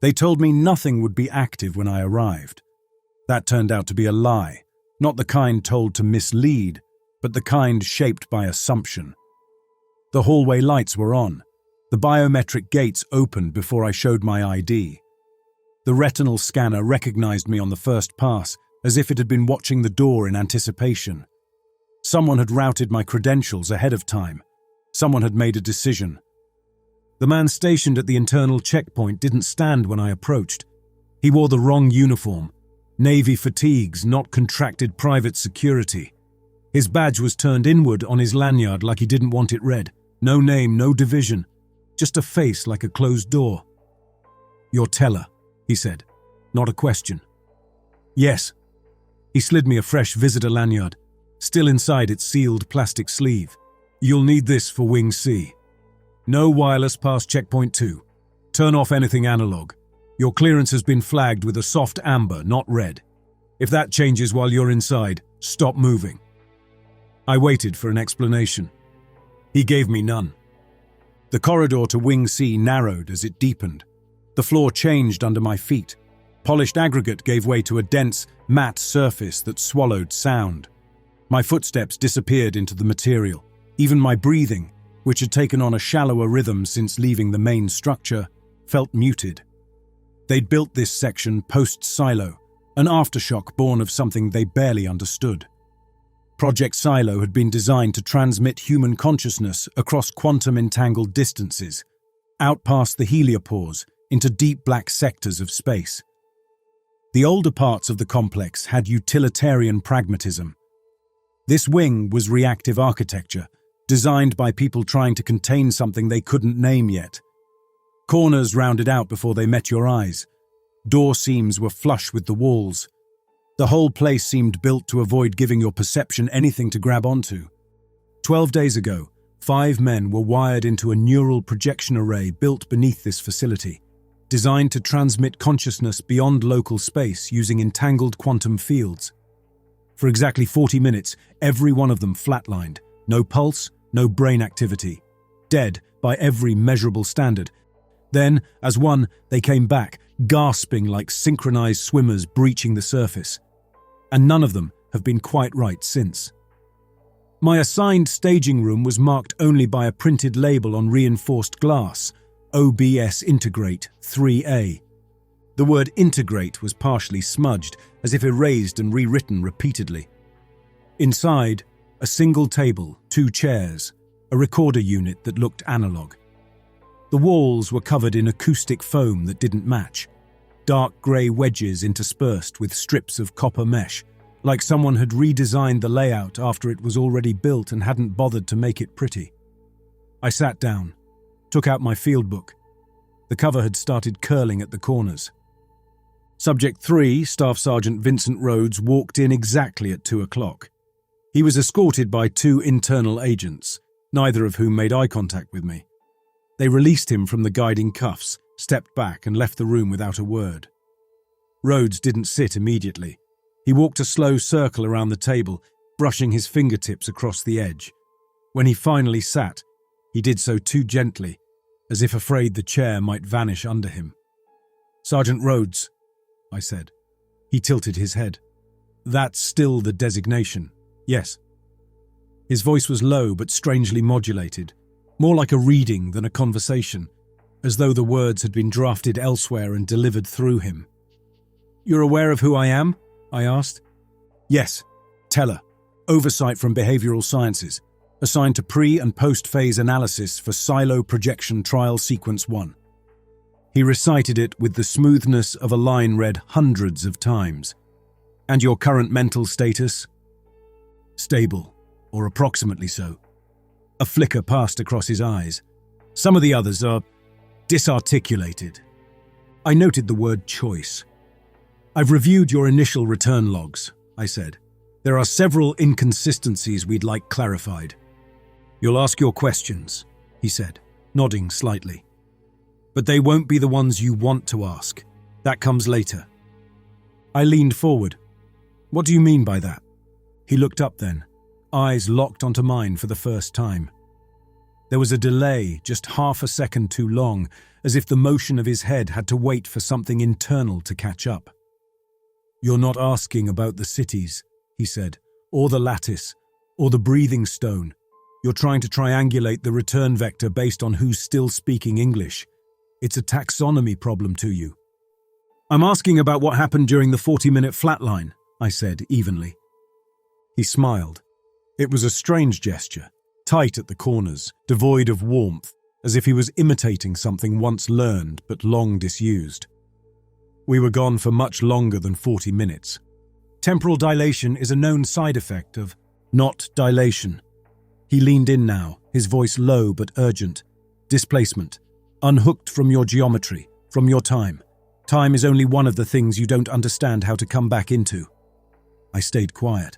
They told me nothing would be active when I arrived. That turned out to be a lie, not the kind told to mislead, but the kind shaped by assumption. The hallway lights were on. The biometric gates opened before I showed my ID. The retinal scanner recognized me on the first pass, as if it had been watching the door in anticipation. Someone had routed my credentials ahead of time. Someone had made a decision. The man stationed at the internal checkpoint didn't stand when I approached. He wore the wrong uniform. Navy fatigues, not contracted private security. His badge was turned inward on his lanyard like he didn't want it read. No name, no division. Just a face like a closed door. "Your teller," he said. Not a question. "Yes." He slid me a fresh visitor lanyard, still inside its sealed plastic sleeve. "You'll need this for Wing C. No wireless past checkpoint 2. Turn off anything analog. Your clearance has been flagged with a soft amber, not red. If that changes while you're inside, stop moving." I waited for an explanation. He gave me none. The corridor to Wing C narrowed as it deepened. The floor changed under my feet. Polished aggregate gave way to a dense, matte surface that swallowed sound. My footsteps disappeared into the material. Even my breathing, which had taken on a shallower rhythm since leaving the main structure, felt muted. They'd built this section post-Silo, an aftershock born of something they barely understood. Project Silo had been designed to transmit human consciousness across quantum-entangled distances, out past the heliopause into deep black sectors of space. The older parts of the complex had utilitarian pragmatism. This wing was reactive architecture, designed by people trying to contain something they couldn't name yet. Corners rounded out before they met your eyes. Door seams were flush with the walls. The whole place seemed built to avoid giving your perception anything to grab onto. 12 days ago, 5 men were wired into a neural projection array built beneath this facility, designed to transmit consciousness beyond local space using entangled quantum fields. For exactly 40 minutes, every one of them flatlined. No pulse, no brain activity. Dead by every measurable standard. Then, as one, they came back, gasping like synchronized swimmers breaching the surface. And none of them have been quite right since. My assigned staging room was marked only by a printed label on reinforced glass, OBS Integrate 3A. The word integrate was partially smudged, as if erased and rewritten repeatedly. Inside, a single table, 2 chairs, a recorder unit that looked analog. The walls were covered in acoustic foam that didn't match, dark grey wedges interspersed with strips of copper mesh, like someone had redesigned the layout after it was already built and hadn't bothered to make it pretty. I sat down, took out my field book. The cover had started curling at the corners. Subject 3, Staff Sergeant Vincent Rhodes, walked in exactly at 2 o'clock. He was escorted by 2 internal agents, neither of whom made eye contact with me. They released him from the guiding cuffs, stepped back and left the room without a word. Rhodes didn't sit immediately. He walked a slow circle around the table, brushing his fingertips across the edge. When he finally sat, he did so too gently, as if afraid the chair might vanish under him. "Sergeant Rhodes," I said. He tilted his head. "That's still the designation, yes." His voice was low but strangely modulated, more like a reading than a conversation, as though the words had been drafted elsewhere and delivered through him. "You're aware of who I am?" I asked. "Yes, Teller, Oversight from Behavioral Sciences, assigned to pre- and post-phase analysis for Silo Projection Trial Sequence 1. He recited it with the smoothness of a line read hundreds of times. "And your current mental status?" "Stable, or approximately so." A flicker passed across his eyes. "Some of the others are disarticulated." I noted the word choice. "I've reviewed your initial return logs," I said. "There are several inconsistencies we'd like clarified." "You'll ask your questions," he said, nodding slightly. "But they won't be the ones you want to ask. That comes later." I leaned forward. "What do you mean by that?" He looked up then, eyes locked onto mine for the first time. There was a delay, just half a second too long, as if the motion of his head had to wait for something internal to catch up. "You're not asking about the cities," he said, "or the lattice, or the breathing stone. You're trying to triangulate the return vector based on who's still speaking English. It's a taxonomy problem to you." "I'm asking about what happened during the 40-minute flatline," I said evenly. He smiled. It was a strange gesture, tight at the corners, devoid of warmth, as if he was imitating something once learned but long disused. "We were gone for much longer than 40 minutes. Temporal dilation is a known side effect of not dilation." He leaned in now, his voice low but urgent. "Displacement. Unhooked from your geometry, from your time. Time is only one of the things you don't understand how to come back into." I stayed quiet.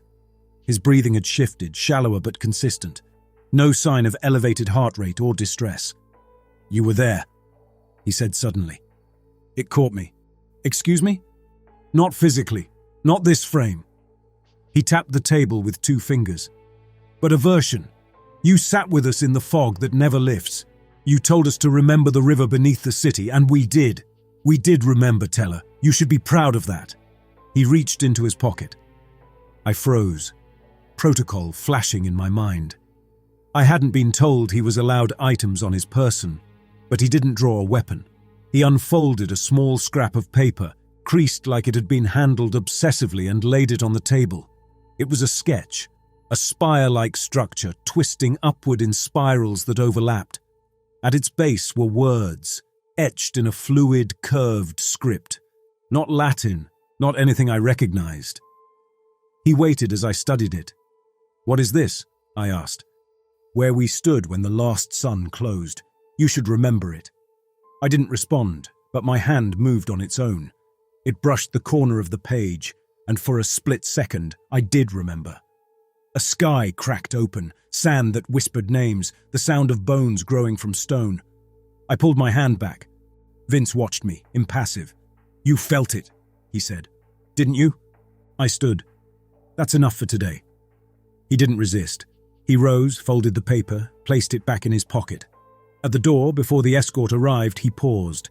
His breathing had shifted, shallower but consistent. No sign of elevated heart rate or distress. "You were there," he said suddenly. It caught me. "Excuse me?" "Not physically. Not this frame." He tapped the table with 2 fingers. "But a version. You sat with us in the fog that never lifts. You told us to remember the river beneath the city, and we did. We did remember, Teller. You should be proud of that." He reached into his pocket. I froze, protocol flashing in my mind. I hadn't been told he was allowed items on his person, but he didn't draw a weapon. He unfolded a small scrap of paper, creased like it had been handled obsessively, and laid it on the table. It was a sketch, a spire-like structure twisting upward in spirals that overlapped. At its base were words, etched in a fluid, curved script. Not Latin, not anything I recognized. He waited as I studied it. "What is this?" I asked. "Where we stood when the last sun closed. You should remember it." I didn't respond, but my hand moved on its own. It brushed the corner of the page, and for a split second, I did remember. A sky cracked open, sand that whispered names, the sound of bones growing from stone. I pulled my hand back. Vince watched me, impassive. "You felt it," he said. "Didn't you?" I stood. "That's enough for today." He didn't resist. He rose, folded the paper, placed it back in his pocket. At the door, before the escort arrived, he paused.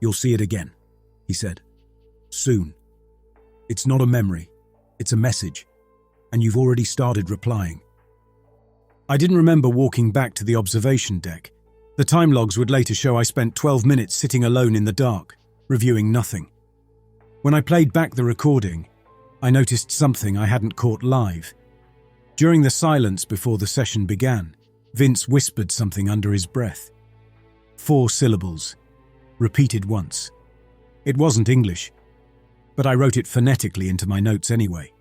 "You'll see it again," he said. "Soon. It's not a memory. It's a message. And you've already started replying." I didn't remember walking back to the observation deck. The time logs would later show I spent 12 minutes sitting alone in the dark, reviewing nothing. When I played back the recording, I noticed something I hadn't caught live. During the silence before the session began, Vince whispered something under his breath. 4 syllables, repeated once. It wasn't English, but I wrote it phonetically into my notes anyway.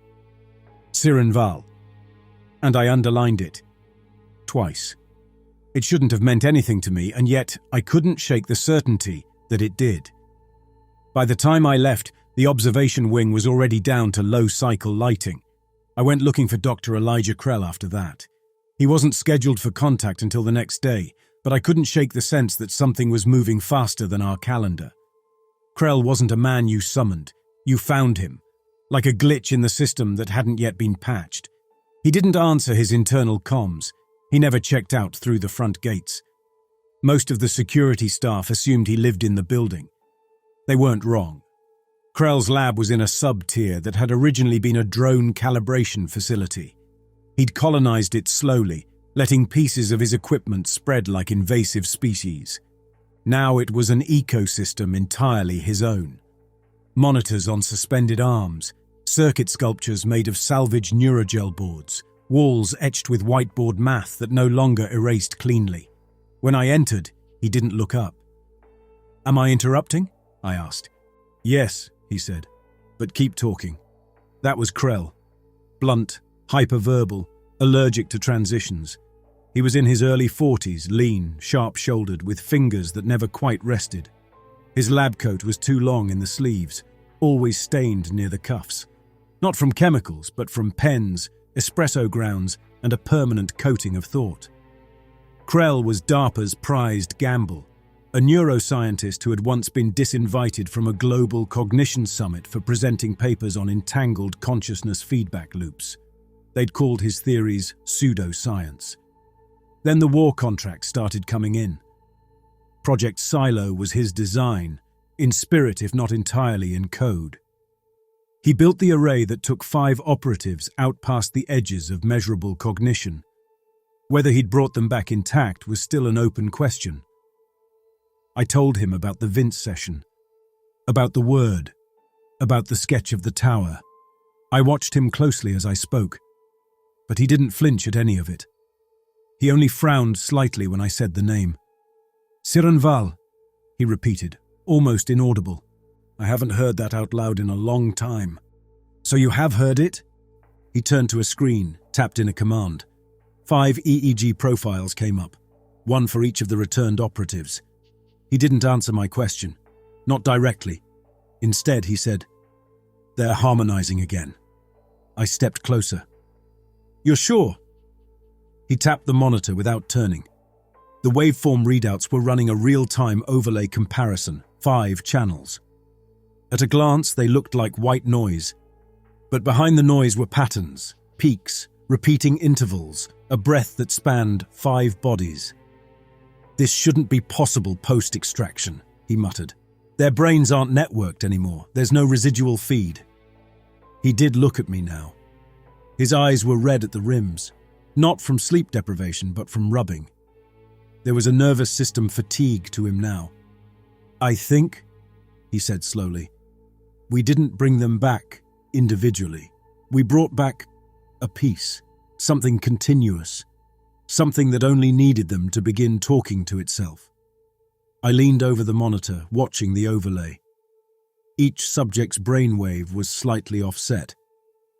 San Val. And I underlined it. Twice. It shouldn't have meant anything to me, and yet I couldn't shake the certainty that it did. By the time I left, the observation wing was already down to low-cycle lighting. I went looking for Dr. Elijah Krell after that. He wasn't scheduled for contact until the next day, but I couldn't shake the sense that something was moving faster than our calendar. Krell wasn't a man you summoned. You found him, like a glitch in the system that hadn't yet been patched. He didn't answer his internal comms. He never checked out through the front gates. Most of the security staff assumed he lived in the building. They weren't wrong. Krell's lab was in a sub-tier that had originally been a drone calibration facility. He'd colonized it slowly, letting pieces of his equipment spread like invasive species. Now it was an ecosystem entirely his own. Monitors on suspended arms, circuit sculptures made of salvaged neurogel boards, walls etched with whiteboard math that no longer erased cleanly. When I entered, he didn't look up. "Am I interrupting?" I asked. "Yes," he said, "but keep talking." That was Krell. Blunt, hyperverbal, allergic to transitions. He was in his early 40s, lean, sharp-shouldered, with fingers that never quite rested. His lab coat was too long in the sleeves, always stained near the cuffs. Not from chemicals, but from pens, espresso grounds, and a permanent coating of thought. Krell was DARPA's prized gamble, a neuroscientist who had once been disinvited from a global cognition summit for presenting papers on entangled consciousness feedback loops. They'd called his theories pseudoscience. Then the war contracts started coming in. Project Silo was his design, in spirit if not entirely in code. He built the array that took 5 operatives out past the edges of measurable cognition. Whether he'd brought them back intact was still an open question. I told him about the Vince session, about the word, about the sketch of the tower. I watched him closely as I spoke, but he didn't flinch at any of it. He only frowned slightly when I said the name. San Val, he repeated, almost inaudible. I haven't heard that out loud in a long time. So you have heard it? He turned to a screen, tapped in a command. 5 EEG profiles came up, 1 for each of the returned operatives. He didn't answer my question, not directly. Instead, he said, "They're harmonizing again." I stepped closer. "You're sure?" He tapped the monitor without turning. The waveform readouts were running a real-time overlay comparison, 5 channels. At a glance, they looked like white noise, but behind the noise were patterns, peaks, repeating intervals, a breath that spanned 5 bodies. "This shouldn't be possible post-extraction," he muttered. "Their brains aren't networked anymore. There's no residual feed." He did look at me now. His eyes were red at the rims, not from sleep deprivation, but from rubbing. There was a nervous system fatigue to him now. "I think," he said slowly, "we didn't bring them back individually. We brought back a piece, something continuous, something that only needed them to begin talking to itself." I leaned over the monitor, watching the overlay. Each subject's brainwave was slightly offset,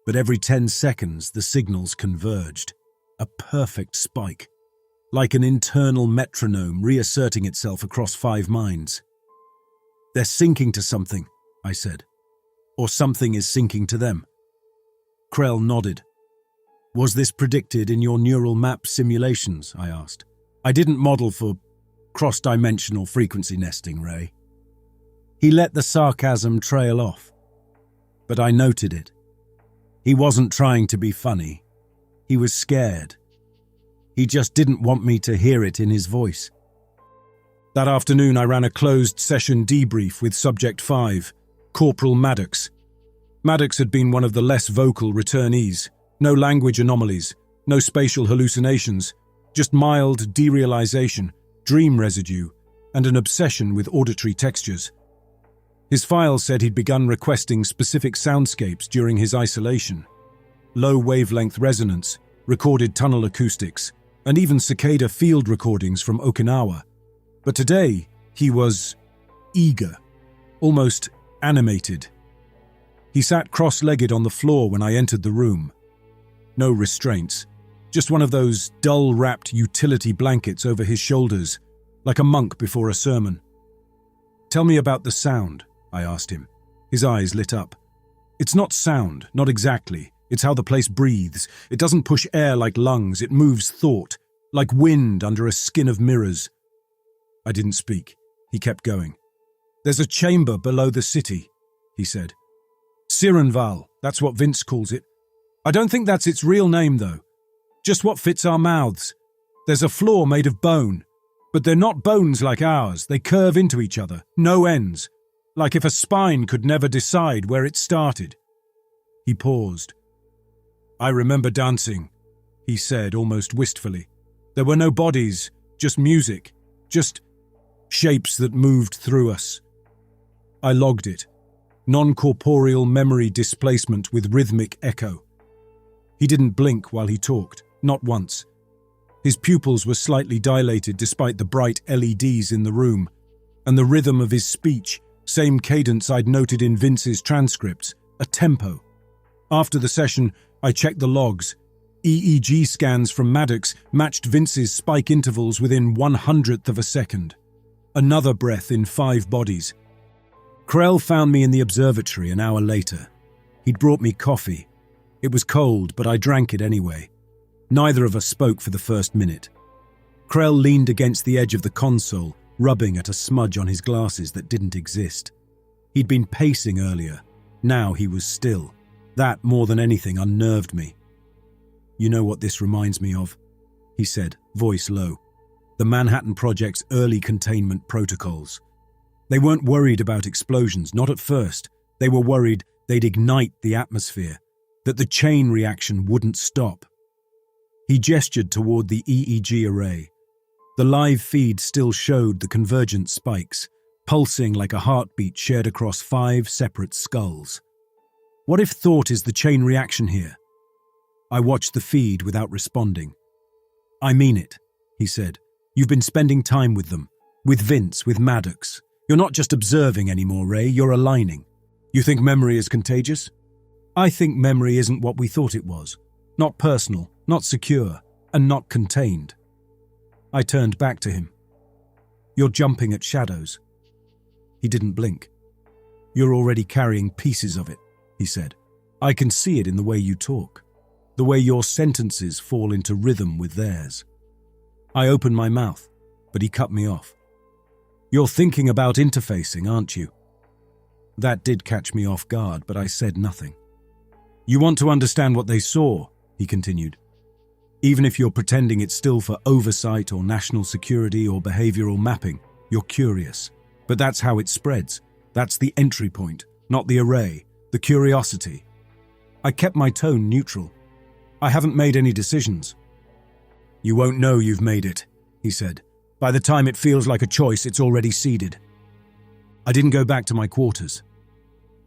but every 10 seconds the signals converged. A perfect spike, like an internal metronome reasserting itself across 5 minds. "They're syncing to something," I said. "Or something is syncing to them." Krell nodded. "Was this predicted in your neural map simulations?" I asked. "I didn't model for cross-dimensional frequency nesting, Ray." He let the sarcasm trail off, but I noted it. He wasn't trying to be funny. He was scared. He just didn't want me to hear it in his voice. That afternoon I ran a closed session debrief with Subject 5, Corporal Maddox. Maddox had been one of the less vocal returnees. No language anomalies, no spatial hallucinations, just mild derealization, dream residue, and an obsession with auditory textures. His file said he'd begun requesting specific soundscapes during his isolation. Low wavelength resonance, recorded tunnel acoustics, and even cicada field recordings from Okinawa. But today, he was eager, almost animated. He sat cross-legged on the floor when I entered the room. No restraints, just one of those dull-wrapped utility blankets over his shoulders, like a monk before a sermon. "Tell me about the sound," I asked him. His eyes lit up. "It's not sound, not exactly. It's how the place breathes. It doesn't push air like lungs, it moves thought, like wind under a skin of mirrors." I didn't speak. He kept going. "There's a chamber below the city," he said. "San Val, that's what Vince calls it. I don't think that's its real name, though. Just what fits our mouths. There's a floor made of bone, but they're not bones like ours. They curve into each other, no ends, like if a spine could never decide where it started." He paused. "I remember dancing," he said almost wistfully. "There were no bodies, just music, just shapes that moved through us. I logged it. Non-corporeal memory displacement with rhythmic echo." He didn't blink while he talked, not once. His pupils were slightly dilated despite the bright LEDs in the room, and the rhythm of his speech, same cadence I'd noted in Vince's transcripts, a tempo. After the session, I checked the logs. EEG scans from Maddox matched Vince's spike intervals within 1/100th of a second. Another breath in 5 bodies. Krell found me in the observatory an hour later. He'd brought me coffee. It was cold, but I drank it anyway. Neither of us spoke for the first minute. Krell leaned against the edge of the console, rubbing at a smudge on his glasses that didn't exist. He'd been pacing earlier. Now he was still. That, more than anything, unnerved me. "You know what this reminds me of?" he said, voice low. The Manhattan Project's early containment protocols. They weren't worried about explosions, not at first. They were worried they'd ignite the atmosphere, that the chain reaction wouldn't stop. He gestured toward the EEG array. The live feed still showed the convergent spikes, pulsing like a heartbeat shared across 5 separate skulls. What if thought is the chain reaction here? I watched the feed without responding. I mean it, he said. You've been spending time with them, with Vince, with Maddox. You're not just observing anymore, Ray, you're aligning. You think memory is contagious? I think memory isn't what we thought it was. Not personal, not secure, and not contained. I turned back to him. You're jumping at shadows. He didn't blink. You're already carrying pieces of it, he said. I can see it in the way you talk, the way your sentences fall into rhythm with theirs. I opened my mouth, but he cut me off. You're thinking about interfacing, aren't you? That did catch me off guard, but I said nothing. You want to understand what they saw, he continued. Even if you're pretending it's still for oversight or national security or behavioral mapping, you're curious. But that's how it spreads. That's the entry point, not the array, the curiosity. I kept my tone neutral. I haven't made any decisions. You won't know you've made it, he said. By the time it feels like a choice, it's already seeded. I didn't go back to my quarters.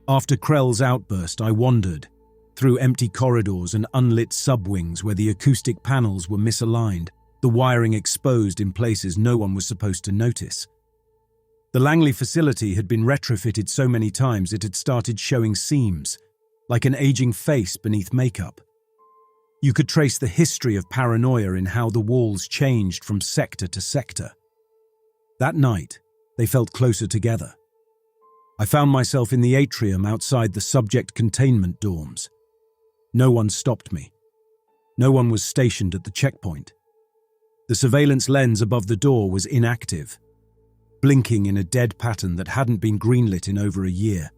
After Krell's outburst, I wandered through empty corridors and unlit subwings where the acoustic panels were misaligned, the wiring exposed in places no one was supposed to notice. The Langley facility had been retrofitted so many times it had started showing seams, like an aging face beneath makeup. You could trace the history of paranoia in how the walls changed from sector to sector. That night, they felt closer together. I found myself in the atrium outside the subject containment dorms. No one stopped me. No one was stationed at the checkpoint. The surveillance lens above the door was inactive, blinking in a dead pattern that hadn't been greenlit in over a year.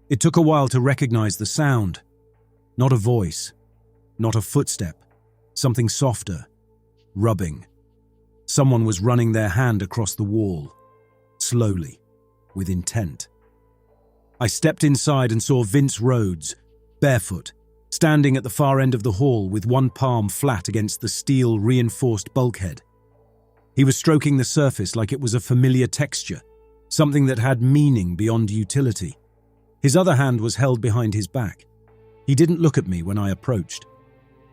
It took a while to recognize the sound. Not a voice, not a footstep, something softer, rubbing. Someone was running their hand across the wall, slowly, with intent. I stepped inside and saw Vince Rhodes, barefoot, standing at the far end of the hall with one palm flat against the steel reinforced bulkhead. He was stroking the surface like it was a familiar texture, something that had meaning beyond utility. His other hand was held behind his back. He didn't look at me when I approached.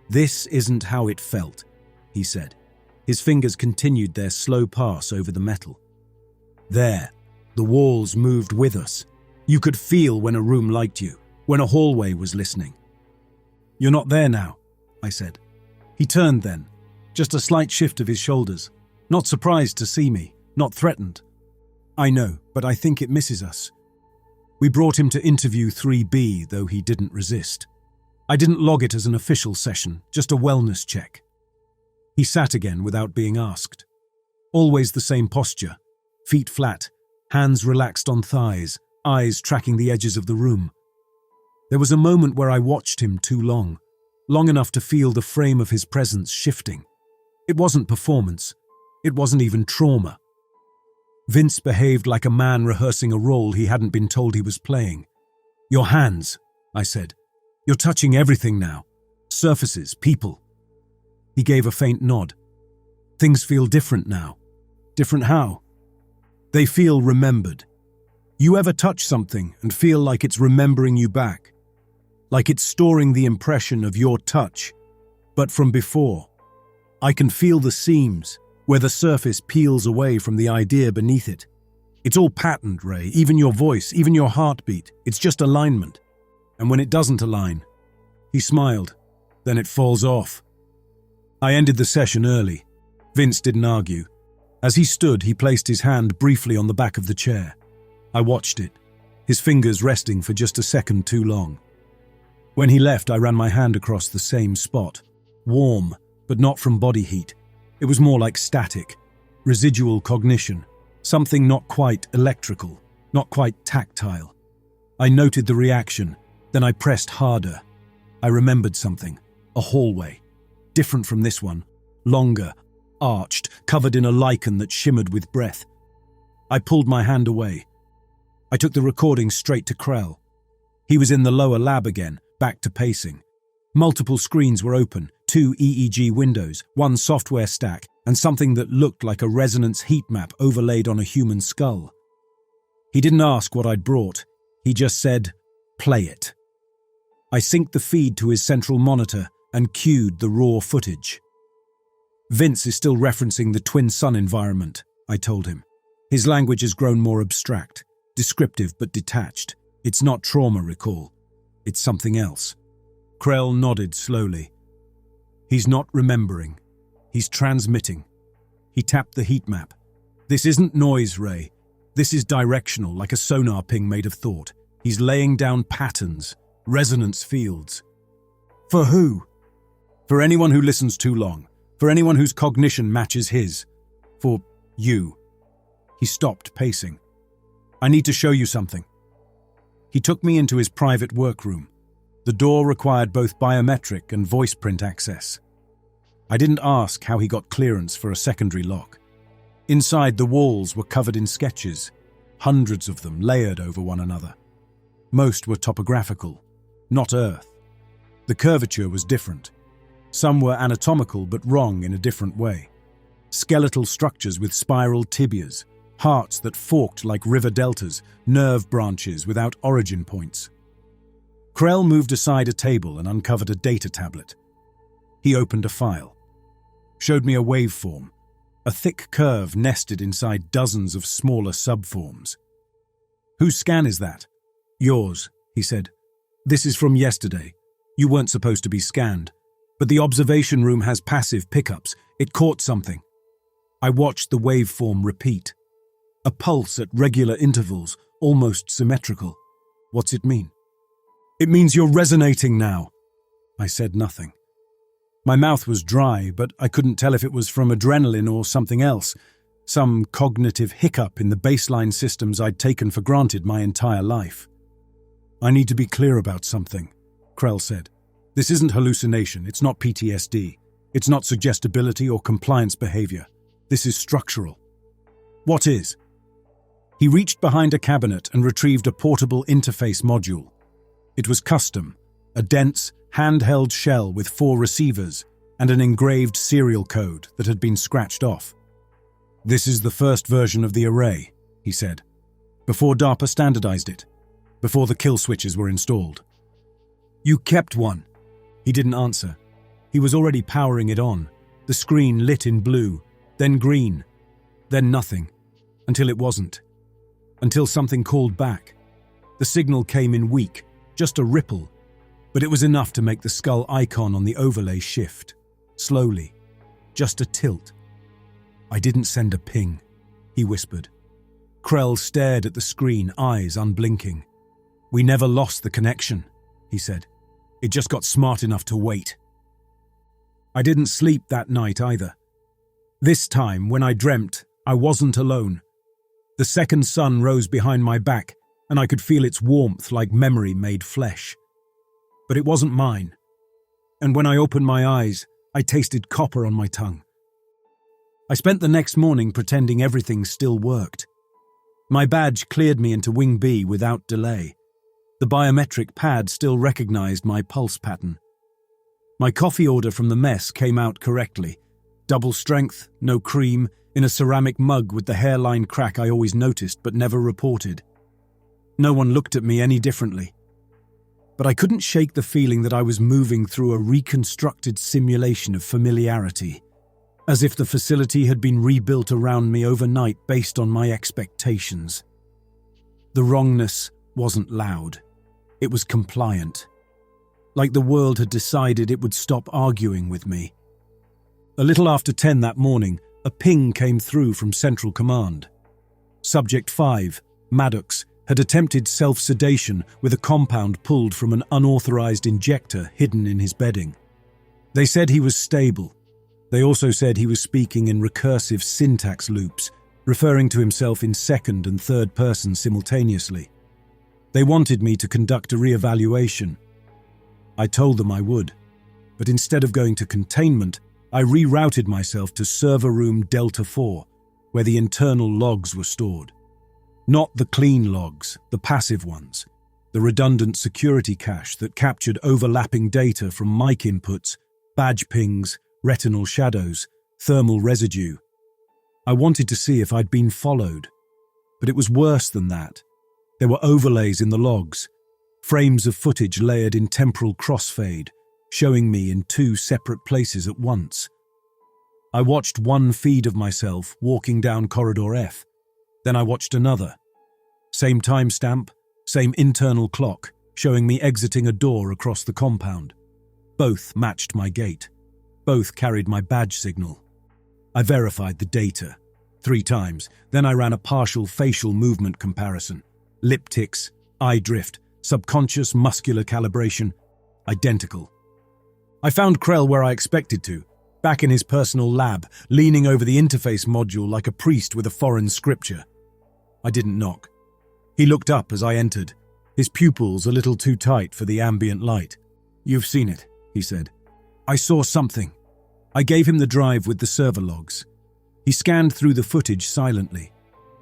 This isn't how it felt, he said. His fingers continued their slow pass over the metal. There, the walls moved with us. You could feel when a room liked you, when a hallway was listening. You're not there now, I said. He turned then, just a slight shift of his shoulders. Not surprised to see me, not threatened. I know, but I think it misses us. We brought him to interview 3B, though he didn't resist. I didn't log it as an official session, just a wellness check. He sat again without being asked. Always the same posture, feet flat, hands relaxed on thighs, eyes tracking the edges of the room. There was a moment where I watched him too long enough to feel the frame of his presence shifting. It wasn't performance. It wasn't even trauma. Vince behaved like a man rehearsing a role he hadn't been told he was playing. Your hands, I said. You're touching everything now. Surfaces, people. He gave a faint nod. Things feel different now. Different how? They feel remembered. You ever touch something and feel like it's remembering you back? Like it's storing the impression of your touch, but from before. I can feel the seams, where the surface peels away from the idea beneath it. It's all patterned, Ray, even your voice, even your heartbeat. It's just alignment. And when it doesn't align, he smiled, then it falls off. I ended the session early. Vince didn't argue. As he stood, he placed his hand briefly on the back of the chair. I watched it, his fingers resting for just a second too long. When he left, I ran my hand across the same spot. Warm, but not from body heat. It was more like static, residual cognition, something not quite electrical, not quite tactile. I noted the reaction, then I pressed harder. I remembered something, a hallway, different from this one, longer, arched, covered in a lichen that shimmered with breath. I pulled my hand away. I took the recording straight to Krell. He was in the lower lab again, back to pacing. Multiple screens were open, 2 EEG windows, 1 software stack, and something that looked like a resonance heat map overlaid on a human skull. He didn't ask what I'd brought. He just said, "Play it." I synced the feed to his central monitor and cued the raw footage. "Vince is still referencing the twin sun environment," I told him. "His language has grown more abstract, descriptive but detached. It's not trauma recall. It's something else." Krell nodded slowly. "He's not remembering. He's transmitting." He tapped the heat map. "This isn't noise, Ray. This is directional, like a sonar ping made of thought. He's laying down patterns, resonance fields." "For who?" "For anyone who listens too long. For anyone whose cognition matches his. For you." He stopped pacing. "I need to show you something." He took me into his private workroom. The door required both biometric and voice print access. I didn't ask how he got clearance for a secondary lock. Inside, the walls were covered in sketches, hundreds of them layered over one another. Most were topographical, not Earth. The curvature was different. Some were anatomical but wrong in a different way. Skeletal structures with spiral tibias, hearts that forked like river deltas, nerve branches without origin points. Krell moved aside a table and uncovered a data tablet. He opened a file. Showed me a waveform, a thick curve nested inside dozens of smaller subforms. "Whose scan is that?" "Yours," he said. "This is from yesterday. You weren't supposed to be scanned, but the observation room has passive pickups. It caught something." I watched the waveform repeat. A pulse at regular intervals, almost symmetrical. "What's it mean?" "It means you're resonating now." I said nothing. My mouth was dry, but I couldn't tell if it was from adrenaline or something else, some cognitive hiccup in the baseline systems I'd taken for granted my entire life. "I need to be clear about something," Krell said. "This isn't hallucination, it's not PTSD, it's not suggestibility or compliance behavior. This is structural." "What is?" He reached behind a cabinet and retrieved a portable interface module. It was custom, a dense, handheld shell with 4 receivers and an engraved serial code that had been scratched off. "This is the first version of the array," he said, "before DARPA standardized it, before the kill switches were installed." "You kept one?" He didn't answer. He was already powering it on, the screen lit in blue, then green, then nothing, until it wasn't. Until something called back. The signal came in weak, just a ripple, but it was enough to make the skull icon on the overlay shift. Slowly. Just a tilt. "I didn't send a ping," he whispered. Krell stared at the screen, eyes unblinking. "We never lost the connection," he said. "It just got smart enough to wait." I didn't sleep that night either. This time, when I dreamt, I wasn't alone. The second sun rose behind my back, and I could feel its warmth like memory made flesh. But it wasn't mine. And when I opened my eyes, I tasted copper on my tongue. I spent the next morning pretending everything still worked. My badge cleared me into Wing B without delay. The biometric pad still recognized my pulse pattern. My coffee order from the mess came out correctly. Double strength, no cream, in a ceramic mug with the hairline crack I always noticed but never reported. No one looked at me any differently. But I couldn't shake the feeling that I was moving through a reconstructed simulation of familiarity, as if the facility had been rebuilt around me overnight based on my expectations. The wrongness wasn't loud. It was compliant. Like the world had decided it would stop arguing with me. A little after 10 that morning, a ping came through from Central Command. Subject 5, Maddox, had attempted self-sedation with a compound pulled from an unauthorized injector hidden in his bedding. They said he was stable. They also said he was speaking in recursive syntax loops, referring to himself in second and third person simultaneously. They wanted me to conduct a re-evaluation. I told them I would, but instead of going to containment, I rerouted myself to server room Delta 4, where the internal logs were stored. Not the clean logs, the passive ones. The redundant security cache that captured overlapping data from mic inputs, badge pings, retinal shadows, thermal residue. I wanted to see if I'd been followed. But it was worse than that. There were overlays in the logs, frames of footage layered in temporal crossfade, showing me in two separate places at once. I watched one feed of myself walking down Corridor F. Then I watched another. Same timestamp, same internal clock, showing me exiting a door across the compound. Both matched my gait. Both carried my badge signal. I verified the data 3 times, then I ran a partial facial movement comparison. Lip tics, eye drift, subconscious muscular calibration, identical. I found Krell where I expected to, back in his personal lab, leaning over the interface module like a priest with a foreign scripture. I didn't knock. He looked up as I entered, his pupils a little too tight for the ambient light. "You've seen it," he said. "I saw something." I gave him the drive with the server logs. He scanned through the footage silently.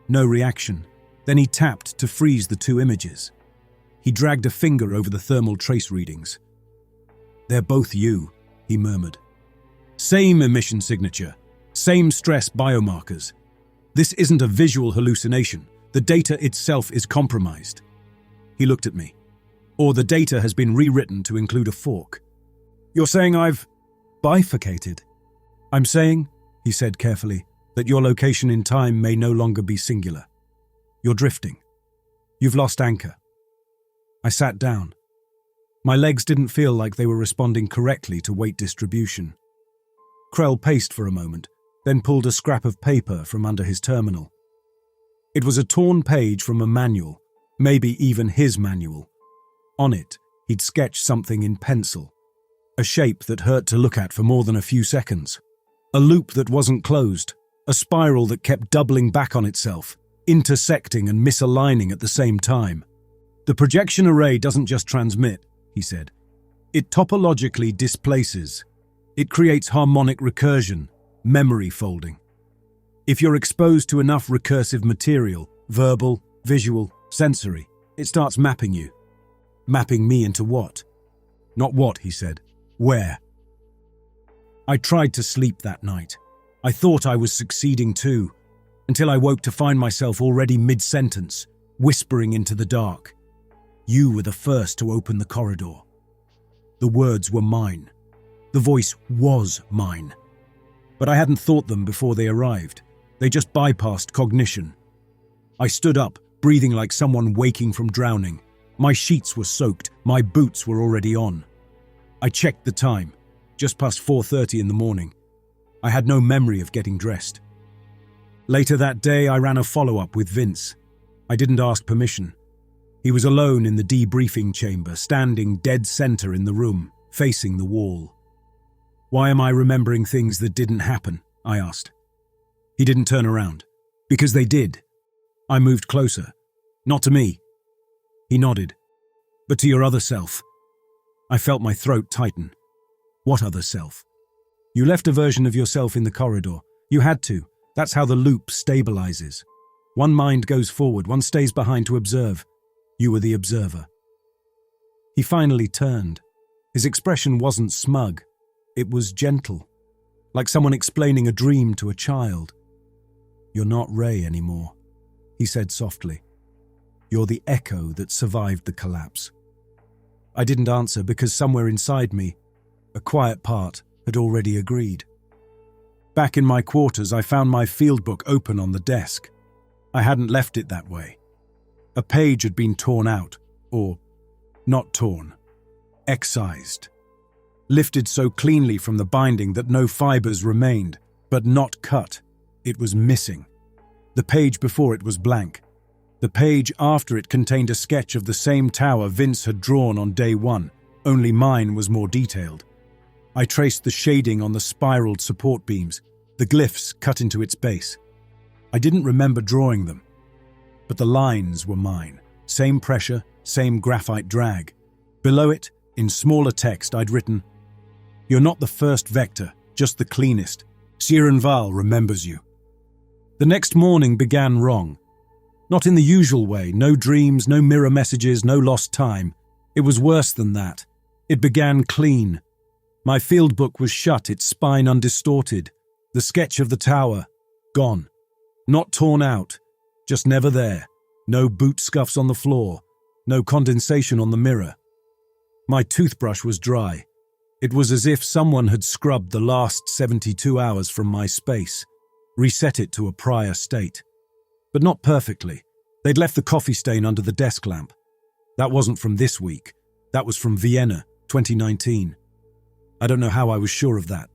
No reaction. Then he tapped to freeze the 2 images. He dragged a finger over the thermal trace readings. "They're both you," he murmured. "Same emission signature, same stress biomarkers. This isn't a visual hallucination. The data itself is compromised." He looked at me. "Or the data has been rewritten to include a fork." "You're saying I've bifurcated?" "I'm saying," he said carefully, "that your location in time may no longer be singular. You're drifting. You've lost anchor." I sat down. My legs didn't feel like they were responding correctly to weight distribution. Krell paced for a moment, then pulled a scrap of paper from under his terminal. It was a torn page from a manual, maybe even his manual. On it, he'd sketched something in pencil. A shape that hurt to look at for more than a few seconds. A loop that wasn't closed. A spiral that kept doubling back on itself, intersecting and misaligning at the same time. "The projection array doesn't just transmit," he said. "It topologically displaces. It creates harmonic recursion, memory folding. If you're exposed to enough recursive material, verbal, visual, sensory, it starts mapping you." "Mapping me into what?" "Not what," he said. "Where?" I tried to sleep that night. I thought I was succeeding too, until I woke to find myself already mid-sentence, whispering into the dark. "You were the first to open the corridor." The words were mine. The voice was mine. But I hadn't thought them before they arrived. They just bypassed cognition. I stood up, breathing like someone waking from drowning. My sheets were soaked, my boots were already on. I checked the time, just past 4:30 in the morning. I had no memory of getting dressed. Later that day, I ran a follow-up with Vince. I didn't ask permission. He was alone in the debriefing chamber, standing dead center in the room, facing the wall. "Why am I remembering things that didn't happen?" I asked. He didn't turn around. "Because they did." I moved closer. "Not to me." He nodded. "But to your other self." I felt my throat tighten. "What other self?" "You left a version of yourself in the corridor. You had to. That's how the loop stabilizes. One mind goes forward, one stays behind to observe. You were the observer." He finally turned. His expression wasn't smug. It was gentle, like someone explaining a dream to a child. "You're not Ray anymore," he said softly. "You're the echo that survived the collapse." I didn't answer because somewhere inside me, a quiet part had already agreed. Back in my quarters, I found my field book open on the desk. I hadn't left it that way. A page had been torn out, or not torn, excised. Lifted so cleanly from the binding that no fibers remained, but not cut. It was missing. The page before it was blank. The page after it contained a sketch of the same tower Vince had drawn on day 1, only mine was more detailed. I traced the shading on the spiraled support beams, the glyphs cut into its base. I didn't remember drawing them, but the lines were mine. Same pressure, same graphite drag. Below it, in smaller text, I'd written, "You're not the first vector, just the cleanest. San Val remembers you. The next morning began wrong. Not in the usual way, no dreams, no mirror messages, no lost time. It was worse than that. It began clean. My field book was shut, its spine undistorted. The sketch of the tower, gone. Not torn out, just never there. No boot scuffs on the floor, no condensation on the mirror. My toothbrush was dry. It was as if someone had scrubbed the last 72 hours from my space, reset it to a prior state. But not perfectly. They'd left the coffee stain under the desk lamp. That wasn't from this week. That was from Vienna, 2019. I don't know how I was sure of that,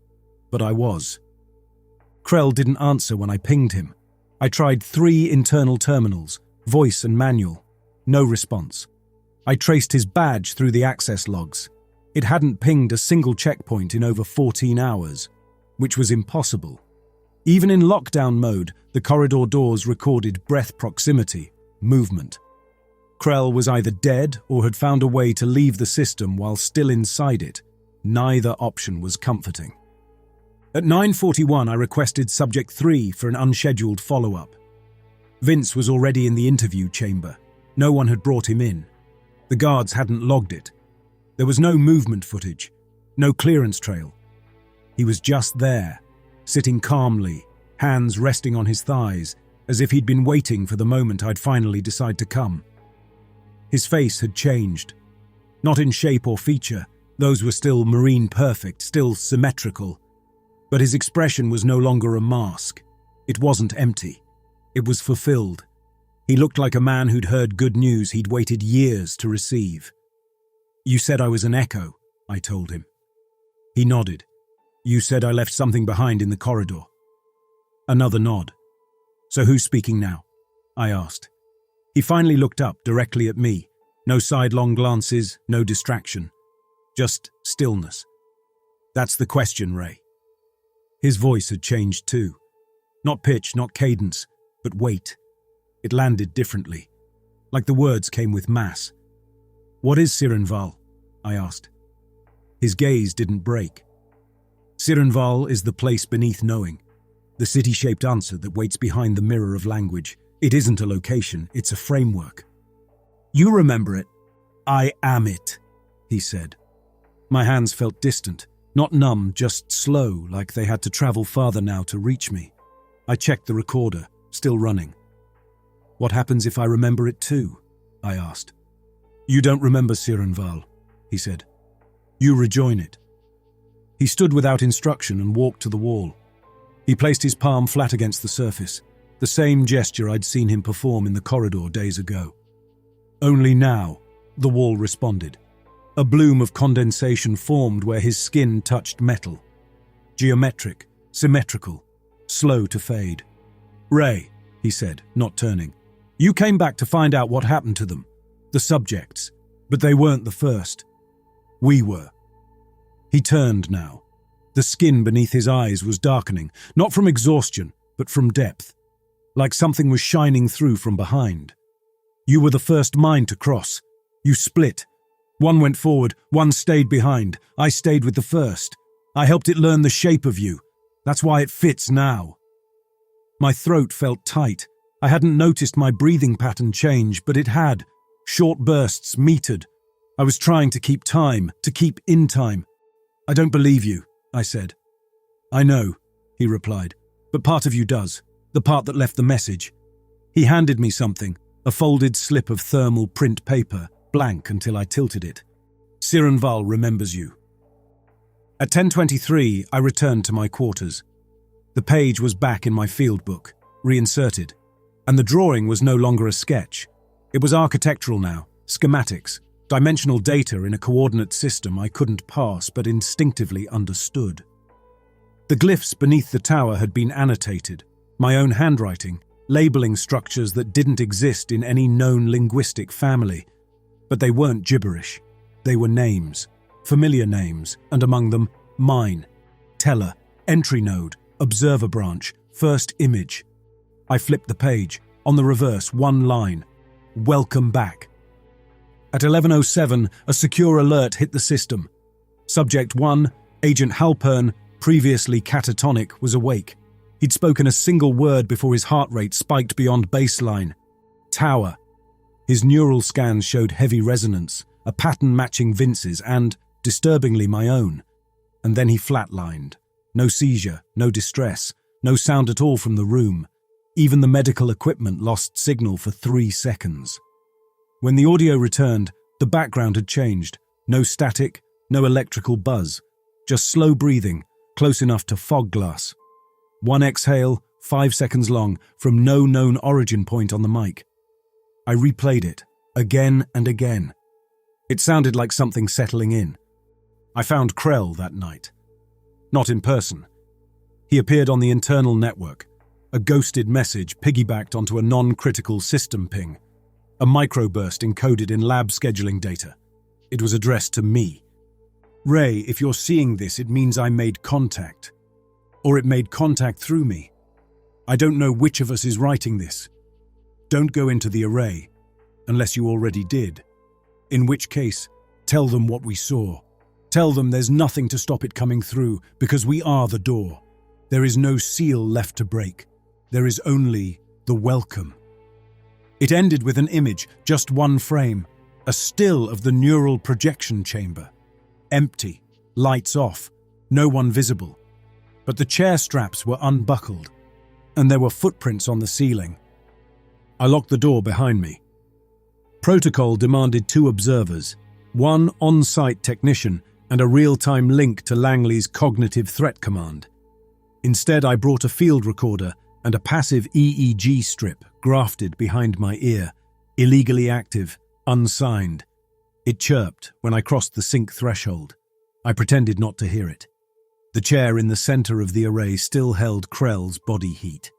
but I was. Krell didn't answer when I pinged him. I tried 3 internal terminals, voice and manual. No response. I traced his badge through the access logs. It hadn't pinged a single checkpoint in over 14 hours, which was impossible. Even in lockdown mode, the corridor doors recorded breath proximity, movement. Krell was either dead or had found a way to leave the system while still inside it. Neither option was comforting. At 9:41, I requested Subject 3 for an unscheduled follow-up. Vince was already in the interview chamber. No one had brought him in. The guards hadn't logged it. There was no movement footage, no clearance trail. He was just there, sitting calmly, hands resting on his thighs, as if he'd been waiting for the moment I'd finally decide to come. His face had changed. Not in shape or feature, those were still marine perfect, still symmetrical. But his expression was no longer a mask. It wasn't empty. It was fulfilled. He looked like a man who'd heard good news he'd waited years to receive. "You said I was an echo," I told him. He nodded. "You said I left something behind in the corridor." Another nod. "So who's speaking now?" I asked. He finally looked up directly at me. No sidelong glances, no distraction. Just stillness. "That's the question, Ray." His voice had changed too. Not pitch, not cadence, but weight. It landed differently, like the words came with mass. "What is San Val?" I asked. His gaze didn't break. San Val is the place beneath knowing, the city-shaped answer that waits behind the mirror of language. It isn't a location, it's a framework. "You remember it." "I am it," he said. My hands felt distant, not numb, just slow, like they had to travel farther now to reach me. I checked the recorder, still running. "What happens if I remember it too?" I asked. "You don't remember San Val," he said. "You rejoin it." He stood without instruction and walked to the wall. He placed his palm flat against the surface, the same gesture I'd seen him perform in the corridor days ago. Only now, the wall responded. A bloom of condensation formed where his skin touched metal. Geometric, symmetrical, slow to fade. "Ray," he said, not turning, "you came back to find out what happened to them, the subjects, but they weren't the first. We were." He turned now. The skin beneath his eyes was darkening, not from exhaustion, but from depth, like something was shining through from behind. "You were the first mind to cross. You split. One went forward, one stayed behind. I stayed with the first. I helped it learn the shape of you. That's why it fits now." My throat felt tight. I hadn't noticed my breathing pattern change, but it had. Short bursts, metered. I was trying to keep time, to keep in time. "I don't believe you," I said. "I know," he replied, "but part of you does, the part that left the message." He handed me something, a folded slip of thermal print paper, blank until I tilted it. "San Val remembers you." At 10:23, I returned to my quarters. The page was back in my field book, reinserted, and the drawing was no longer a sketch. It was architectural now, schematics, dimensional data in a coordinate system I couldn't parse but instinctively understood. The glyphs beneath the tower had been annotated, my own handwriting, labeling structures that didn't exist in any known linguistic family. But they weren't gibberish. They were names, familiar names, and among them, mine. Teller, entry node, observer branch, first image. I flipped the page. On the reverse, one line. "Welcome back." At 11:07, a secure alert hit the system. Subject 1, Agent Halpern, previously catatonic, was awake. He'd spoken a single word before his heart rate spiked beyond baseline. Tower. His neural scans showed heavy resonance, a pattern matching Vince's and, disturbingly, my own. And then he flatlined. No seizure, no distress, no sound at all from the room. Even the medical equipment lost signal for 3 seconds. When the audio returned, the background had changed. No static, no electrical buzz. Just slow breathing, close enough to fog glass. One exhale, 5 seconds long, from no known origin point on the mic. I replayed it, again and again. It sounded like something settling in. I found Krell that night. Not in person. He appeared on the internal network, a ghosted message piggybacked onto a non-critical system ping, a microburst encoded in lab scheduling data. It was addressed to me. Ray, if you're seeing this, it means I made contact. Or it made contact through me. I don't know which of us is writing this. Don't go into the array, unless you already did. In which case, tell them what we saw. Tell them there's nothing to stop it coming through, because we are the door. There is no seal left to break. There is only the welcome. It ended with an image, just one frame, a still of the neural projection chamber. Empty, lights off, no one visible. But the chair straps were unbuckled, and there were footprints on the ceiling. I locked the door behind me. Protocol demanded 2 observers, one on-site technician and a real-time link to Langley's cognitive threat command. Instead, I brought a field recorder and a passive EEG strip grafted behind my ear, illegally active, unsigned. It chirped when I crossed the sync threshold. I pretended not to hear it. The chair in the center of the array still held Krell's body heat.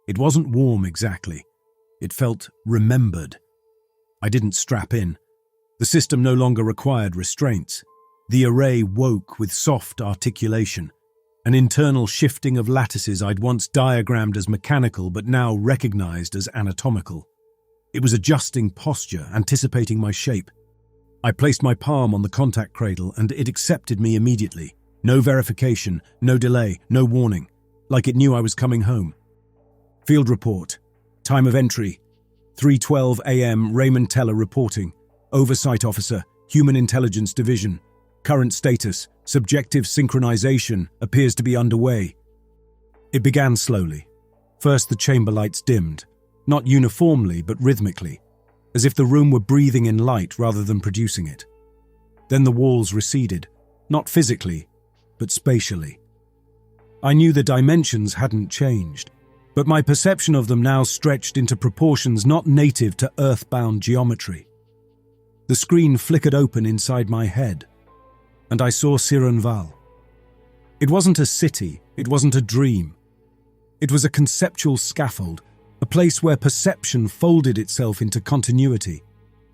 It wasn't warm exactly. It felt remembered. I didn't strap in. The system no longer required restraints. The array woke with soft articulation, an internal shifting of lattices I'd once diagrammed as mechanical but now recognized as anatomical. It was adjusting posture, anticipating my shape. I placed my palm on the contact cradle and it accepted me immediately. No verification, no delay, no warning, like it knew I was coming home. Field report. Time of entry. 3:12 a.m. Raymond Teller reporting. Oversight Officer, Human Intelligence Division. Current status, subjective synchronization, appears to be underway. It began slowly. First the chamber lights dimmed, not uniformly but rhythmically, as if the room were breathing in light rather than producing it. Then the walls receded, not physically, but spatially. I knew the dimensions hadn't changed, but my perception of them now stretched into proportions not native to earthbound geometry. The screen flickered open inside my head, and I saw San Val. It wasn't a city, it wasn't a dream. It was a conceptual scaffold, a place where perception folded itself into continuity,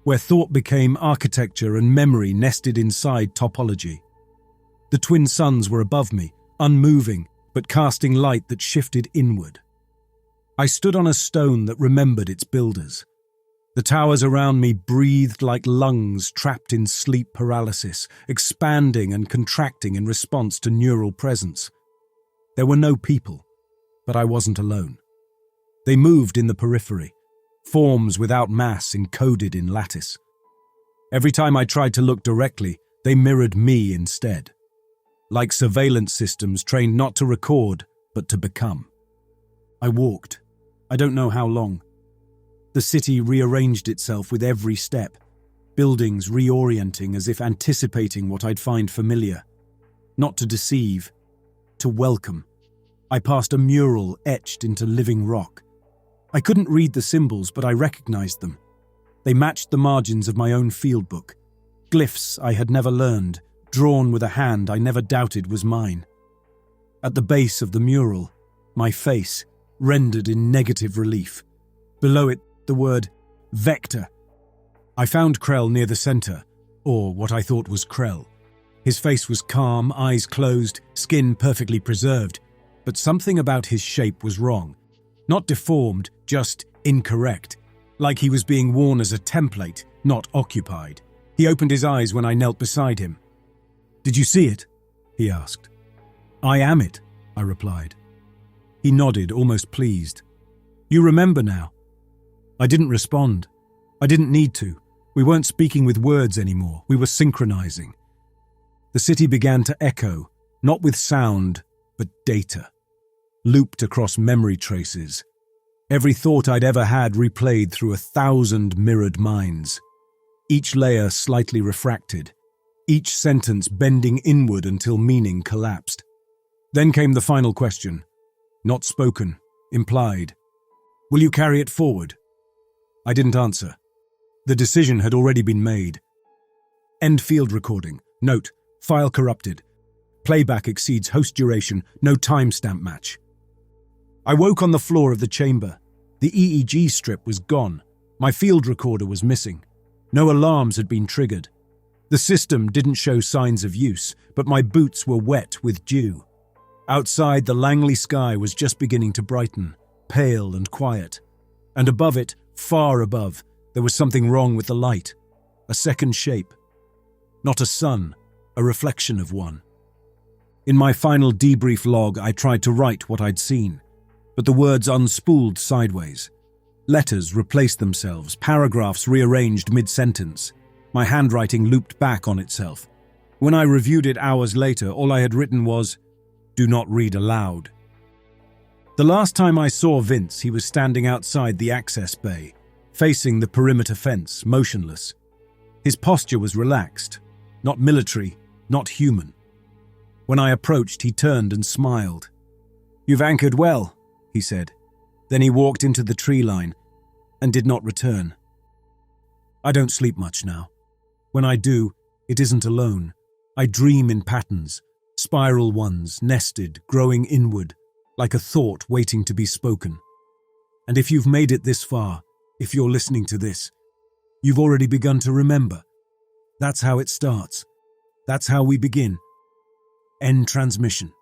where thought became architecture and memory nested inside topology. The twin suns were above me, unmoving, but casting light that shifted inward. I stood on a stone that remembered its builders. The towers around me breathed like lungs trapped in sleep paralysis, expanding and contracting in response to neural presence. There were no people, but I wasn't alone. They moved in the periphery, forms without mass encoded in lattice. Every time I tried to look directly, they mirrored me instead. Like surveillance systems trained not to record, but to become. I walked. I don't know how long. The city rearranged itself with every step, buildings reorienting as if anticipating what I'd find familiar. Not to deceive, to welcome. I passed a mural etched into living rock. I couldn't read the symbols, but I recognized them. They matched the margins of my own field book. Glyphs I had never learned, drawn with a hand I never doubted was mine. At the base of the mural, my face, rendered in negative relief. Below it, the word vector. I found Krell near the center, or what I thought was Krell. His face was calm, eyes closed, skin perfectly preserved, but something about his shape was wrong. Not deformed, just incorrect, like he was being worn as a template, not occupied. He opened his eyes when I knelt beside him. "Did you see it?" he asked. I am it, I replied. He nodded, almost pleased. You remember now? I didn't respond. I didn't need to. We weren't speaking with words anymore. We were synchronizing. The city began to echo, not with sound, but data. Looped across memory traces. Every thought I'd ever had replayed through 1,000 mirrored minds. Each layer slightly refracted. Each sentence bending inward until meaning collapsed. Then came the final question. Not spoken, implied. Will you carry it forward? I didn't answer. The decision had already been made. End field recording. Note, file corrupted. Playback exceeds host duration, no timestamp match. I woke on the floor of the chamber. The EEG strip was gone. My field recorder was missing. No alarms had been triggered. The system didn't show signs of use, but my boots were wet with dew. Outside, the Langley sky was just beginning to brighten, pale and quiet. And above it, far above, there was something wrong with the light. A second shape. Not a sun, a reflection of one. In my final debrief log, I tried to write what I'd seen, but the words unspooled sideways. Letters replaced themselves, paragraphs rearranged mid-sentence. My handwriting looped back on itself. When I reviewed it hours later, all I had written was, "Do not read aloud." The last time I saw Vince, he was standing outside the access bay, facing the perimeter fence, motionless. His posture was relaxed, not military, not human. When I approached, he turned and smiled. "You've anchored well," he said. Then he walked into the tree line and did not return. I don't sleep much now. When I do, it isn't alone. I dream in patterns, spiral ones, nested, growing inward, like a thought waiting to be spoken. And if you've made it this far, if you're listening to this, you've already begun to remember. That's how it starts. That's how we begin. End transmission.